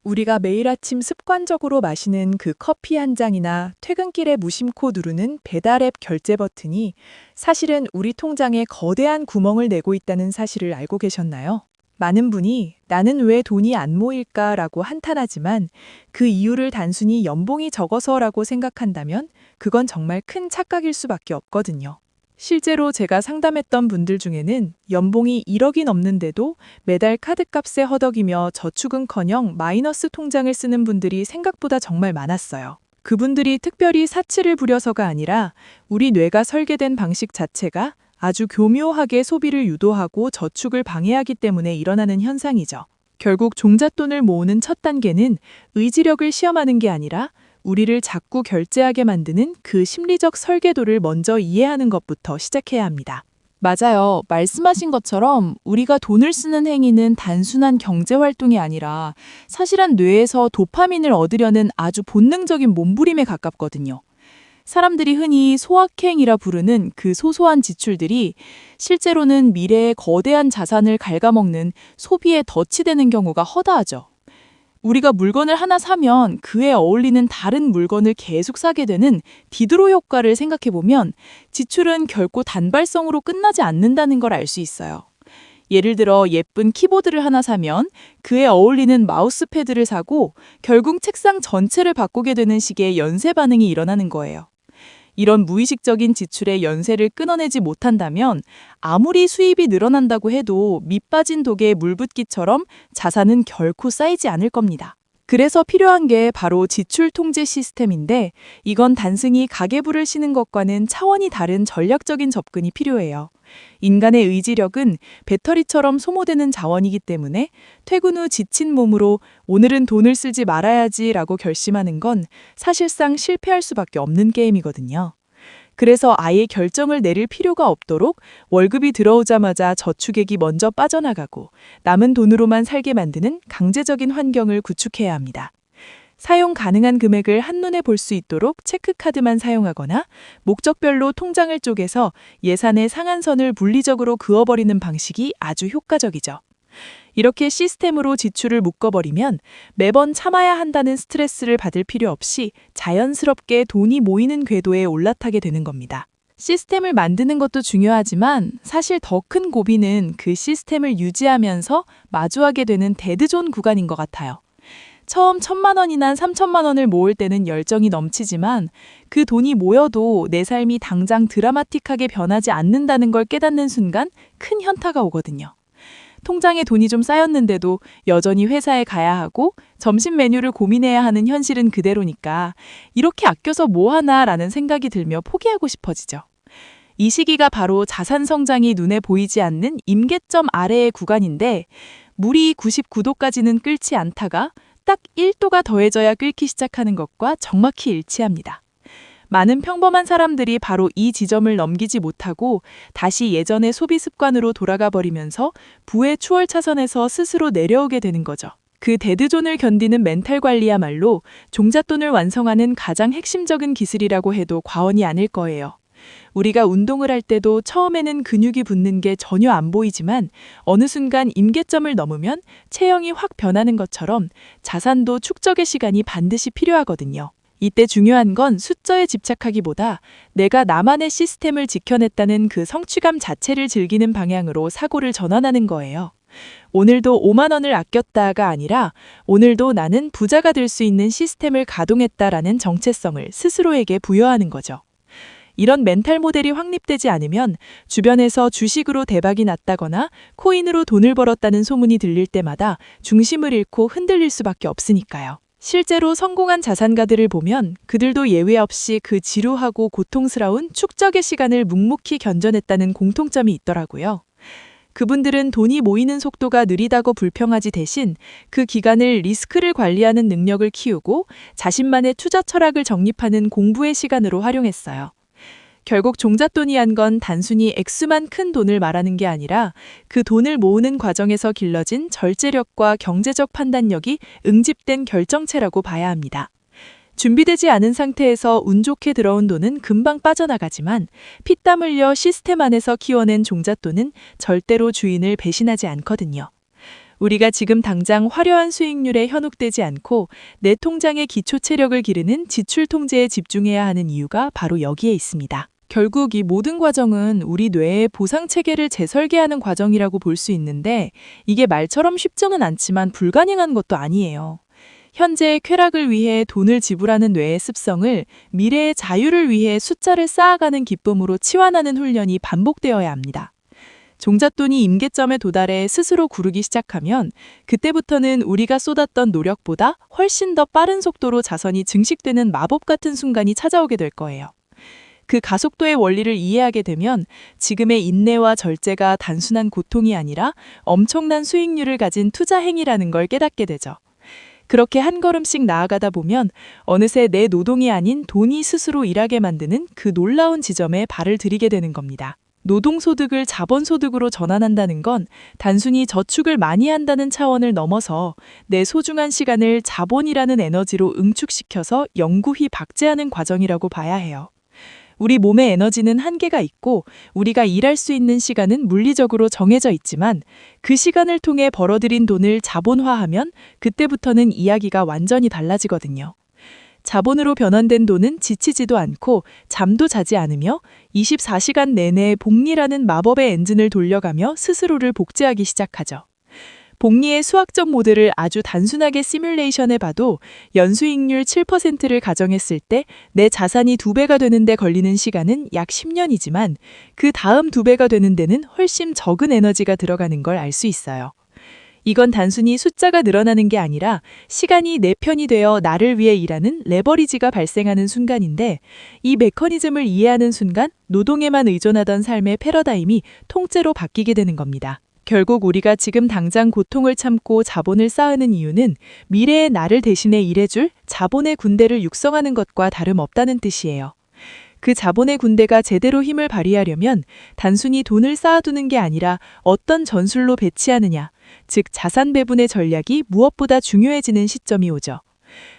우리가 매일 아침 습관적으로 마시는 그 커피 한 잔이나 퇴근길에 무심코 누르는 배달 앱 결제 버튼이 사실은 우리 통장에 거대한 구멍을 내고 있다는 사실을 알고 계셨나요? 많은 분이 나는 왜 돈이 안 모일까라고 한탄하지만 그 이유를 단순히 연봉이 적어서라고 생각한다면 그건 정말 큰 착각일 수밖에 없거든요. 실제로 제가 상담했던 분들 중에는 연봉이 1억이 넘는데도 매달 카드값에 허덕이며 저축은커녕 마이너스 통장을 쓰는 분들이 생각보다 정말 많았어요. 그분들이 특별히 사치를 부려서가 아니라 우리 뇌가 설계된 방식 자체가 아주 교묘하게 소비를 유도하고 저축을 방해하기 때문에 일어나는 현상이죠. 결국 종잣돈을 모으는 첫 단계는 의지력을 시험하는 게 아니라 우리를 자꾸 결제하게 만드는 그 심리적 설계도를 먼저 이해하는 것부터 시작해야 합니다. 맞아요. 말씀하신 것처럼 우리가 돈을 쓰는 행위는 단순한 경제 활동이 아니라 사실은 뇌에서 도파민을 얻으려는 아주 본능적인 몸부림에 가깝거든요. 사람들이 흔히 소확행이라 부르는 그 소소한 지출들이 실제로는 미래의 거대한 자산을 갉아먹는 소비에 덫이 되는 경우가 허다하죠. 우리가 물건을 하나 사면 그에 어울리는 다른 물건을 계속 사게 되는 디드로 효과를 생각해보면 지출은 결코 단발성으로 끝나지 않는다는 걸 알 수 있어요. 예를 들어 예쁜 키보드를 하나 사면 그에 어울리는 마우스패드를 사고 결국 책상 전체를 바꾸게 되는 식의 연쇄 반응이 일어나는 거예요. 이런 무의식적인 지출의 연쇄를 끊어내지 못한다면 아무리 수입이 늘어난다고 해도 밑 빠진 독에 물 붓기처럼 자산은 결코 쌓이지 않을 겁니다. 그래서 필요한 게 바로 지출 통제 시스템인데 이건 단순히 가계부를 쓰는 것과는 차원이 다른 전략적인 접근이 필요해요. 인간의 의지력은 배터리처럼 소모되는 자원이기 때문에 퇴근 후 지친 몸으로 오늘은 돈을 쓰지 말아야지라고 결심하는 건 사실상 실패할 수밖에 없는 게임이거든요. 그래서 아예 결정을 내릴 필요가 없도록 월급이 들어오자마자 저축액이 먼저 빠져나가고 남은 돈으로만 살게 만드는 강제적인 환경을 구축해야 합니다. 사용 가능한 금액을 한눈에 볼 수 있도록 체크카드만 사용하거나 목적별로 통장을 쪼개서 예산의 상한선을 물리적으로 그어버리는 방식이 아주 효과적이죠. 이렇게 시스템으로 지출을 묶어버리면 매번 참아야 한다는 스트레스를 받을 필요 없이 자연스럽게 돈이 모이는 궤도에 올라타게 되는 겁니다. 시스템을 만드는 것도 중요하지만 사실 더 큰 고비는 그 시스템을 유지하면서 마주하게 되는 데드존 구간인 것 같아요. 처음 1,000만 원이나 3,000만 원을 모을 때는 열정이 넘치지만 그 돈이 모여도 내 삶이 당장 드라마틱하게 변하지 않는다는 걸 깨닫는 순간 큰 현타가 오거든요. 통장에 돈이 좀 쌓였는데도 여전히 회사에 가야 하고 점심 메뉴를 고민해야 하는 현실은 그대로니까 이렇게 아껴서 뭐 하나라는 생각이 들며 포기하고 싶어지죠. 이 시기가 바로 자산 성장이 눈에 보이지 않는 임계점 아래의 구간인데 물이 99도까지는 끓지 않다가 딱 1도가 더해져야 끓기 시작하는 것과 정확히 일치합니다. 많은 평범한 사람들이 바로 이 지점을 넘기지 못하고 다시 예전의 소비 습관으로 돌아가 버리면서 부의 추월 차선에서 스스로 내려오게 되는 거죠. 그 데드존을 견디는 멘탈 관리야말로 종잣돈을 완성하는 가장 핵심적인 기술이라고 해도 과언이 아닐 거예요. 우리가 운동을 할 때도 처음에는 근육이 붙는 게 전혀 안 보이지만 어느 순간 임계점을 넘으면 체형이 확 변하는 것처럼 자산도 축적의 시간이 반드시 필요하거든요. 이때 중요한 건 숫자에 집착하기보다 내가 나만의 시스템을 지켜냈다는 그 성취감 자체를 즐기는 방향으로 사고를 전환하는 거예요. 오늘도 5만 원을 아꼈다가 아니라 오늘도 나는 부자가 될 수 있는 시스템을 가동했다라는 정체성을 스스로에게 부여하는 거죠. 이런 멘탈 모델이 확립되지 않으면 주변에서 주식으로 대박이 났다거나 코인으로 돈을 벌었다는 소문이 들릴 때마다 중심을 잃고 흔들릴 수밖에 없으니까요. 실제로 성공한 자산가들을 보면 그들도 예외 없이 그 지루하고 고통스러운 축적의 시간을 묵묵히 견뎌냈다는 공통점이 있더라고요. 그분들은 돈이 모이는 속도가 느리다고 불평하지 대신 그 기간을 리스크를 관리하는 능력을 키우고 자신만의 투자 철학을 정립하는 공부의 시간으로 활용했어요. 결국 종잣돈이란 건 단순히 액수만 큰 돈을 말하는 게 아니라 그 돈을 모으는 과정에서 길러진 절제력과 경제적 판단력이 응집된 결정체라고 봐야 합니다. 준비되지 않은 상태에서 운 좋게 들어온 돈은 금방 빠져나가지만 피땀 흘려 시스템 안에서 키워낸 종잣돈은 절대로 주인을 배신하지 않거든요. 우리가 지금 당장 화려한 수익률에 현혹되지 않고 내 통장의 기초 체력을 기르는 지출 통제에 집중해야 하는 이유가 바로 여기에 있습니다. 결국 이 모든 과정은 우리 뇌의 보상 체계를 재설계하는 과정이라고 볼 수 있는데 이게 말처럼 쉽지는 않지만 불가능한 것도 아니에요. 현재의 쾌락을 위해 돈을 지불하는 뇌의 습성을 미래의 자유를 위해 숫자를 쌓아가는 기쁨으로 치환하는 훈련이 반복되어야 합니다. 종잣돈이 임계점에 도달해 스스로 구르기 시작하면 그때부터는 우리가 쏟았던 노력보다 훨씬 더 빠른 속도로 자선이 증식되는 마법 같은 순간이 찾아오게 될 거예요. 그 가속도의 원리를 이해하게 되면 지금의 인내와 절제가 단순한 고통이 아니라 엄청난 수익률을 가진 투자 행위라는 걸 깨닫게 되죠. 그렇게 한 걸음씩 나아가다 보면 어느새 내 노동이 아닌 돈이 스스로 일하게 만드는 그 놀라운 지점에 발을 들이게 되는 겁니다. 노동소득을 자본소득으로 전환한다는 건 단순히 저축을 많이 한다는 차원을 넘어서 내 소중한 시간을 자본이라는 에너지로 응축시켜서 영구히 박제하는 과정이라고 봐야 해요. 우리 몸의 에너지는 한계가 있고 우리가 일할 수 있는 시간은 물리적으로 정해져 있지만 그 시간을 통해 벌어들인 돈을 자본화하면 그때부터는 이야기가 완전히 달라지거든요. 자본으로 변환된 돈은 지치지도 않고 잠도 자지 않으며 24시간 내내 복리라는 마법의 엔진을 돌려가며 스스로를 복제하기 시작하죠. 복리의 수학적 모델을 아주 단순하게 시뮬레이션해봐도 연수익률 7%를 가정했을 때 내 자산이 2배가 되는 데 걸리는 시간은 약 10년이지만 그 다음 2배가 되는 데는 훨씬 적은 에너지가 들어가는 걸 알 수 있어요. 이건 단순히 숫자가 늘어나는 게 아니라 시간이 내 편이 되어 나를 위해 일하는 레버리지가 발생하는 순간인데 이 메커니즘을 이해하는 순간 노동에만 의존하던 삶의 패러다임이 통째로 바뀌게 되는 겁니다. 결국 우리가 지금 당장 고통을 참고 자본을 쌓는 이유는 미래의 나를 대신해 일해줄 자본의 군대를 육성하는 것과 다름없다는 뜻이에요. 그 자본의 군대가 제대로 힘을 발휘하려면 단순히 돈을 쌓아두는 게 아니라 어떤 전술로 배치하느냐, 즉 자산 배분의 전략이 무엇보다 중요해지는 시점이 오죠.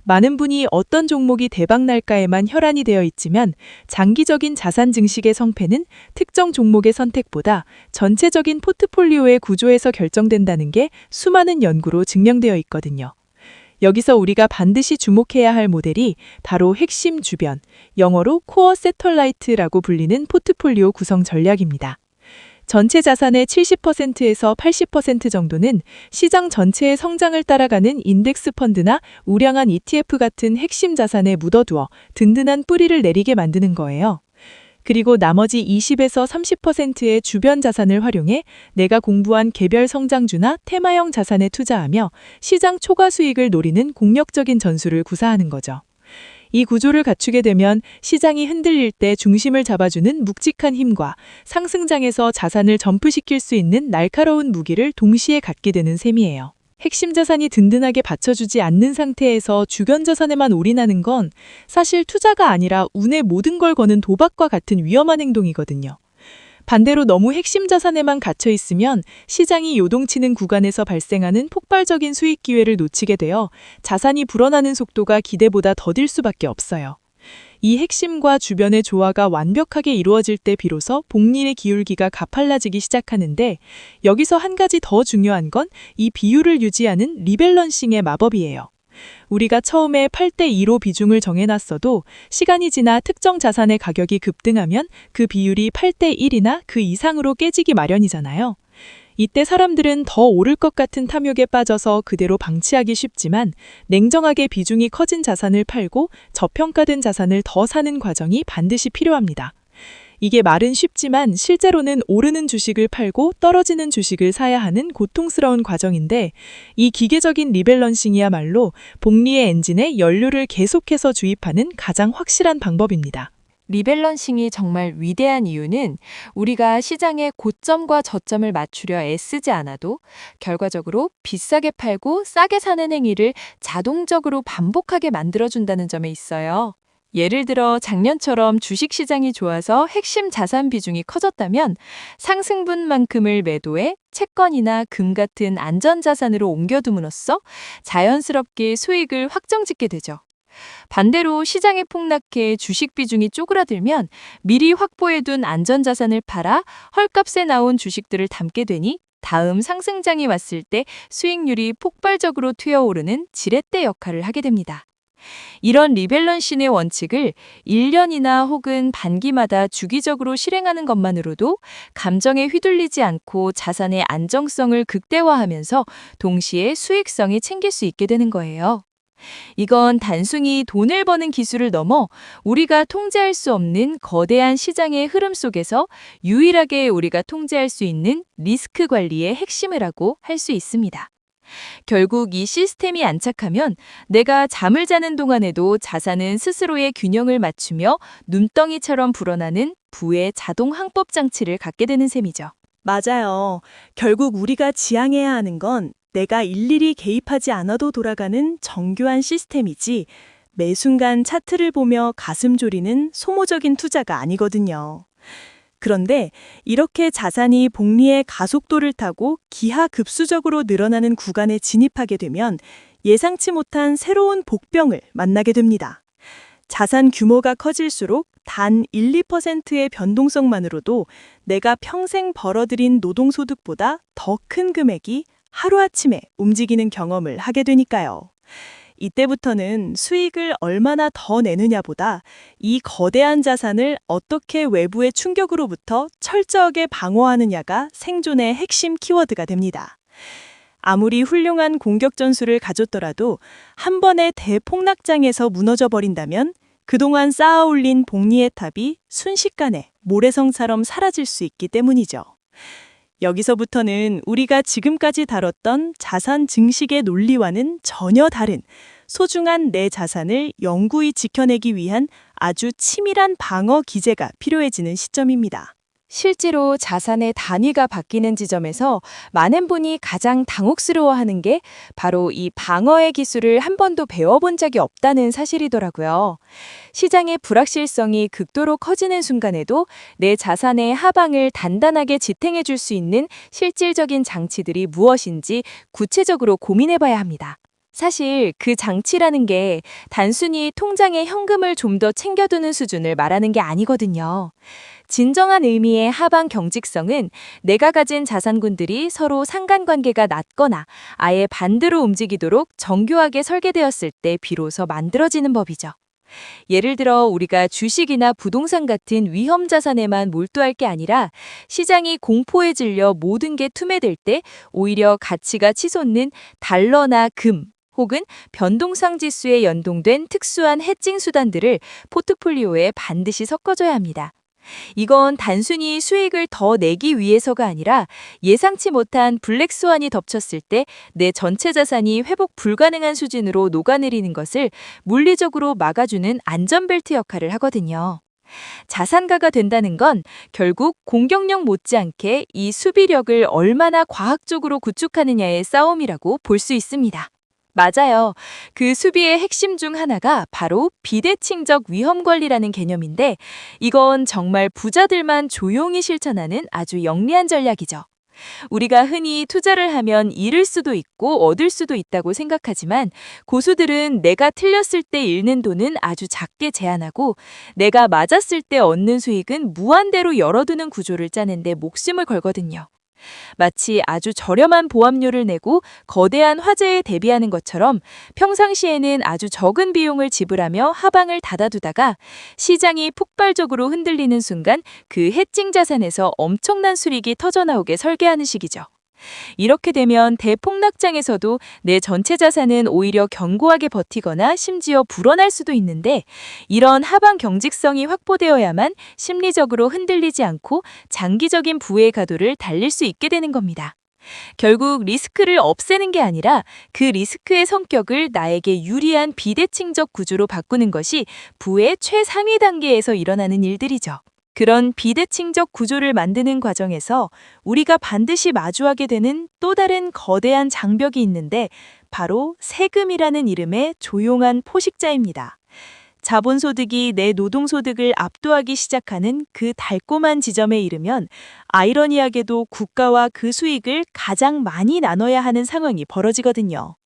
많은 분이 어떤 종목이 대박 날까에만 혈안이 되어 있지만 장기적인 자산 증식의 성패는 특정 종목의 선택보다 전체적인 포트폴리오의 구조에서 결정된다는 게 수많은 연구로 증명되어 있거든요. 여기서 우리가 반드시 주목해야 할 모델이 바로 핵심 주변, 영어로 코어 세털라이트라고 불리는 포트폴리오 구성 전략입니다. 전체 자산의 70%에서 80% 정도는 시장 전체의 성장을 따라가는 인덱스 펀드나 우량한 ETF 같은 핵심 자산에 묻어두어 든든한 뿌리를 내리게 만드는 거예요. 그리고 나머지 20에서 30%의 주변 자산을 활용해 내가 공부한 개별 성장주나 테마형 자산에 투자하며 시장 초과 수익을 노리는 공략적인 전술을 구사하는 거죠. 이 구조를 갖추게 되면 시장이 흔들릴 때 중심을 잡아주는 묵직한 힘과 상승장에서 자산을 점프시킬 수 있는 날카로운 무기를 동시에 갖게 되는 셈이에요. 핵심 자산이 든든하게 받쳐주지 않는 상태에서 주변 자산에만 올인하는 건 사실 투자가 아니라 운의 모든 걸 거는 도박과 같은 위험한 행동이거든요. 반대로 너무 핵심 자산에만 갇혀 있으면 시장이 요동치는 구간에서 발생하는 폭발적인 수익 기회를 놓치게 되어 자산이 불어나는 속도가 기대보다 더딜 수밖에 없어요. 이 핵심과 주변의 조화가 완벽하게 이루어질 때 비로소 복리의 기울기가 가팔라지기 시작하는데 여기서 한 가지 더 중요한 건 이 비율을 유지하는 리밸런싱의 마법이에요. 우리가 처음에 8대2로 비중을 정해놨어도 시간이 지나 특정 자산의 가격이 급등하면 그 비율이 8대1이나 그 이상으로 깨지기 마련이잖아요. 이때 사람들은 더 오를 것 같은 탐욕에 빠져서 그대로 방치하기 쉽지만 냉정하게 비중이 커진 자산을 팔고 저평가된 자산을 더 사는 과정이 반드시 필요합니다. 이게 말은 쉽지만 실제로는 오르는 주식을 팔고 떨어지는 주식을 사야 하는 고통스러운 과정인데 이 기계적인 리밸런싱이야말로 복리의 엔진에 연료를 계속해서 주입하는 가장 확실한 방법입니다. 리밸런싱이 정말 위대한 이유는 우리가 시장의 고점과 저점을 맞추려 애쓰지 않아도 결과적으로 비싸게 팔고 싸게 사는 행위를 자동적으로 반복하게 만들어준다는 점에 있어요. 예를 들어 작년처럼 주식시장이 좋아서 핵심 자산 비중이 커졌다면 상승분만큼을 매도해 채권이나 금 같은 안전자산으로 옮겨둠으로써 자연스럽게 수익을 확정짓게 되죠. 반대로 시장이 폭락해 주식 비중이 쪼그라들면 미리 확보해둔 안전자산을 팔아 헐값에 나온 주식들을 담게 되니 다음 상승장이 왔을 때 수익률이 폭발적으로 튀어오르는 지렛대 역할을 하게 됩니다. 이런 리밸런싱의 원칙을 1년이나 혹은 반기마다 주기적으로 실행하는 것만으로도 감정에 휘둘리지 않고 자산의 안정성을 극대화하면서 동시에 수익성이 챙길 수 있게 되는 거예요. 이건 단순히 돈을 버는 기술을 넘어 우리가 통제할 수 없는 거대한 시장의 흐름 속에서 유일하게 우리가 통제할 수 있는 리스크 관리의 핵심이라고 할 수 있습니다. 결국 이 시스템이 안착하면 내가 잠을 자는 동안에도 자산은 스스로의 균형을 맞추며 눈덩이처럼 불어나는 부의 자동 항법 장치를 갖게 되는 셈이죠. 맞아요. 결국 우리가 지향해야 하는 건 내가 일일이 개입하지 않아도 돌아가는 정교한 시스템이지 매 순간 차트를 보며 가슴 졸이는 소모적인 투자가 아니거든요. 그런데 이렇게 자산이 복리의 가속도를 타고 기하급수적으로 늘어나는 구간에 진입하게 되면 예상치 못한 새로운 복병을 만나게 됩니다. 자산 규모가 커질수록 단 1, 2%의 변동성만으로도 내가 평생 벌어들인 노동소득보다 더 큰 금액이 하루아침에 움직이는 경험을 하게 되니까요. 이때부터는 수익을 얼마나 더 내느냐보다 이 거대한 자산을 어떻게 외부의 충격으로부터 철저하게 방어하느냐가 생존의 핵심 키워드가 됩니다. 아무리 훌륭한 공격 전술을 가졌더라도 한 번의 대폭락장에서 무너져 버린다면 그동안 쌓아 올린 복리의 탑이 순식간에 모래성처럼 사라질 수 있기 때문이죠. 여기서부터는 우리가 지금까지 다뤘던 자산 증식의 논리와는 전혀 다른 소중한 내 자산을 영구히 지켜내기 위한 아주 치밀한 방어 기제가 필요해지는 시점입니다. 실제로 자산의 단위가 바뀌는 지점에서 많은 분이 가장 당혹스러워하는 게 바로 이 방어의 기술을 한 번도 배워본 적이 없다는 사실이더라고요. 시장의 불확실성이 극도로 커지는 순간에도 내 자산의 하방을 단단하게 지탱해 줄 수 있는 실질적인 장치들이 무엇인지 구체적으로 고민해 봐야 합니다. 사실 그 장치라는 게 단순히 통장에 현금을 좀 더 챙겨두는 수준을 말하는 게 아니거든요. 진정한 의미의 하방 경직성은 내가 가진 자산군들이 서로 상관관계가 낮거나 아예 반대로 움직이도록 정교하게 설계되었을 때 비로소 만들어지는 법이죠. 예를 들어 우리가 주식이나 부동산 같은 위험 자산에만 몰두할 게 아니라 시장이 공포에 질려 모든 게 투매될 때 오히려 가치가 치솟는 달러나 금, 혹은 변동성 지수에 연동된 특수한 해칭 수단들을 포트폴리오에 반드시 섞어줘야 합니다. 이건 단순히 수익을 더 내기 위해서가 아니라 예상치 못한 블랙스완이 덮쳤을 때 내 전체 자산이 회복 불가능한 수준으로 녹아내리는 것을 물리적으로 막아주는 안전벨트 역할을 하거든요. 자산가가 된다는 건 결국 공격력 못지않게 이 수비력을 얼마나 과학적으로 구축하느냐의 싸움이라고 볼 수 있습니다. 맞아요. 그 수비의 핵심 중 하나가 바로 비대칭적 위험 관리라는 개념인데 이건 정말 부자들만 조용히 실천하는 아주 영리한 전략이죠. 우리가 흔히 투자를 하면 잃을 수도 있고 얻을 수도 있다고 생각하지만 고수들은 내가 틀렸을 때 잃는 돈은 아주 작게 제한하고 내가 맞았을 때 얻는 수익은 무한대로 열어두는 구조를 짜는데 목숨을 걸거든요. 마치 아주 저렴한 보험료를 내고 거대한 화재에 대비하는 것처럼 평상시에는 아주 적은 비용을 지불하며 하방을 닫아두다가 시장이 폭발적으로 흔들리는 순간 그 해칭 자산에서 엄청난 수익이 터져나오게 설계하는 식이죠. 이렇게 되면 대폭락장에서도 내 전체 자산은 오히려 견고하게 버티거나 심지어 불어날 수도 있는데 이런 하방 경직성이 확보되어야만 심리적으로 흔들리지 않고 장기적인 부의 가도를 달릴 수 있게 되는 겁니다. 결국 리스크를 없애는 게 아니라 그 리스크의 성격을 나에게 유리한 비대칭적 구조로 바꾸는 것이 부의 최상위 단계에서 일어나는 일들이죠. 그런 비대칭적 구조를 만드는 과정에서 우리가 반드시 마주하게 되는 또 다른 거대한 장벽이 있는데 바로 세금이라는 이름의 조용한 포식자입니다. 자본소득이 내 노동소득을 압도하기 시작하는 그 달콤한 지점에 이르면 아이러니하게도 국가와 그 수익을 가장 많이 나눠야 하는 상황이 벌어지거든요.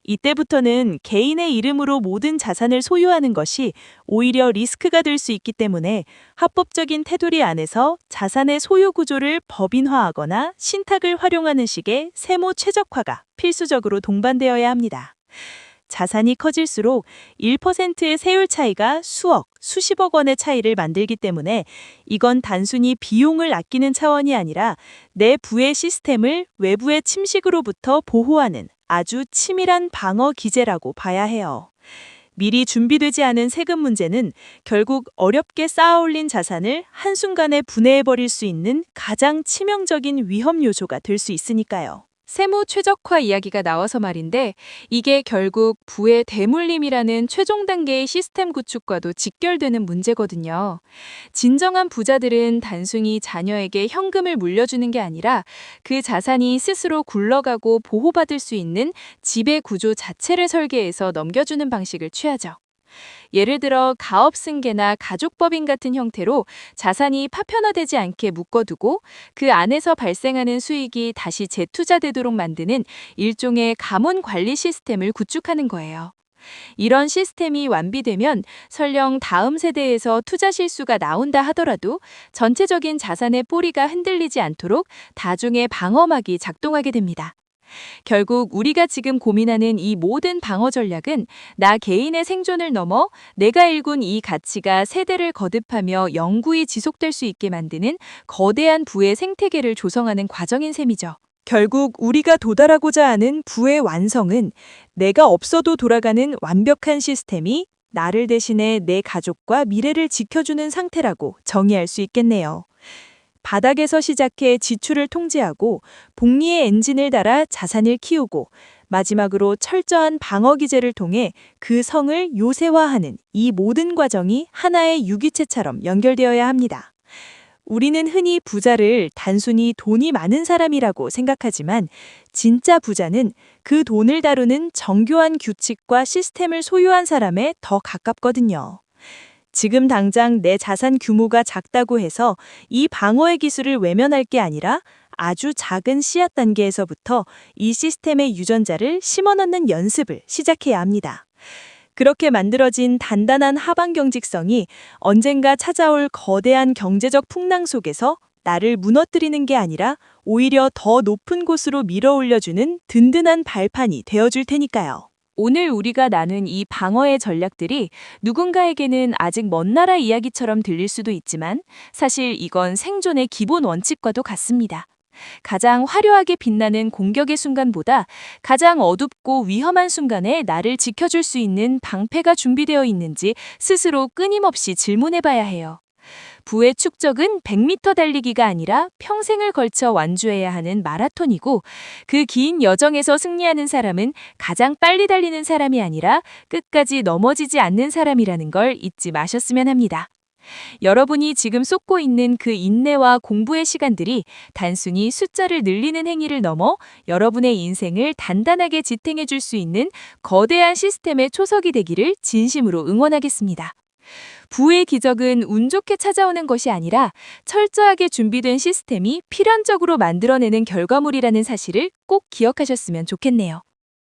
이때부터는 개인의 이름으로 모든 자산을 소유하는 것이 오히려 리스크가 될 수 있기 때문에 합법적인 테두리 안에서 자산의 소유 구조를 법인화하거나 신탁을 활용하는 식의 세무 최적화가 필수적으로 동반되어야 합니다. 자산이 커질수록 1%의 세율 차이가 수억, 수십억 원의 차이를 만들기 때문에 이건 단순히 비용을 아끼는 차원이 아니라 내 부의 시스템을 외부의 침식으로부터 보호하는 아주 치밀한 방어 기제라고 봐야 해요. 미리 준비되지 않은 세금 문제는 결국 어렵게 쌓아올린 자산을 한순간에 분해해버릴 수 있는 가장 치명적인 위험 요소가 될 수 있으니까요. 세무 최적화 이야기가 나와서 말인데 이게 결국 부의 대물림이라는 최종 단계의 시스템 구축과도 직결되는 문제거든요. 진정한 부자들은 단순히 자녀에게 현금을 물려주는 게 아니라 그 자산이 스스로 굴러가고 보호받을 수 있는 지배 구조 자체를 설계해서 넘겨주는 방식을 취하죠. 예를 들어 가업 승계나 가족법인 같은 형태로 자산이 파편화되지 않게 묶어두고 그 안에서 발생하는 수익이 다시 재투자되도록 만드는 일종의 가문 관리 시스템을 구축하는 거예요. 이런 시스템이 완비되면 설령 다음 세대에서 투자 실수가 나온다 하더라도 전체적인 자산의 뿌리가 흔들리지 않도록 다중의 방어막이 작동하게 됩니다. 결국 우리가 지금 고민하는 이 모든 방어 전략은 나 개인의 생존을 넘어 내가 일군 이 가치가 세대를 거듭하며 영구히 지속될 수 있게 만드는 거대한 부의 생태계를 조성하는 과정인 셈이죠. 결국 우리가 도달하고자 하는 부의 완성은 내가 없어도 돌아가는 완벽한 시스템이 나를 대신해 내 가족과 미래를 지켜주는 상태라고 정의할 수 있겠네요. 바닥에서 시작해 지출을 통제하고 복리의 엔진을 달아 자산을 키우고 마지막으로 철저한 방어 기제를 통해 그 성을 요새화하는 이 모든 과정이 하나의 유기체처럼 연결되어야 합니다. 우리는 흔히 부자를 단순히 돈이 많은 사람이라고 생각하지만 진짜 부자는 그 돈을 다루는 정교한 규칙과 시스템을 소유한 사람에 더 가깝거든요. 지금 당장 내 자산 규모가 작다고 해서 이 방어의 기술을 외면할 게 아니라 아주 작은 씨앗 단계에서부터 이 시스템의 유전자를 심어넣는 연습을 시작해야 합니다. 그렇게 만들어진 단단한 하방 경직성이 언젠가 찾아올 거대한 경제적 풍랑 속에서 나를 무너뜨리는 게 아니라 오히려 더 높은 곳으로 밀어 올려주는 든든한 발판이 되어줄 테니까요. 오늘 우리가 나눈 이 방어의 전략들이 누군가에게는 아직 먼 나라 이야기처럼 들릴 수도 있지만 사실 이건 생존의 기본 원칙과도 같습니다. 가장 화려하게 빛나는 공격의 순간보다 가장 어둡고 위험한 순간에 나를 지켜줄 수 있는 방패가 준비되어 있는지 스스로 끊임없이 질문해봐야 해요. 부의 축적은 100m 달리기가 아니라 평생을 걸쳐 완주해야 하는 마라톤이고 그 긴 여정에서 승리하는 사람은 가장 빨리 달리는 사람이 아니라 끝까지 넘어지지 않는 사람이라는 걸 잊지 마셨으면 합니다. 여러분이 지금 쏟고 있는 그 인내와 공부의 시간들이 단순히 숫자를 늘리는 행위를 넘어 여러분의 인생을 단단하게 지탱해 줄 수 있는 거대한 시스템의 초석이 되기를 진심으로 응원하겠습니다. 부의 기적은 운 좋게 찾아오는 것이 아니라 철저하게 준비된 시스템이 필연적으로 만들어내는 결과물이라는 사실을 꼭 기억하셨으면 좋겠네요.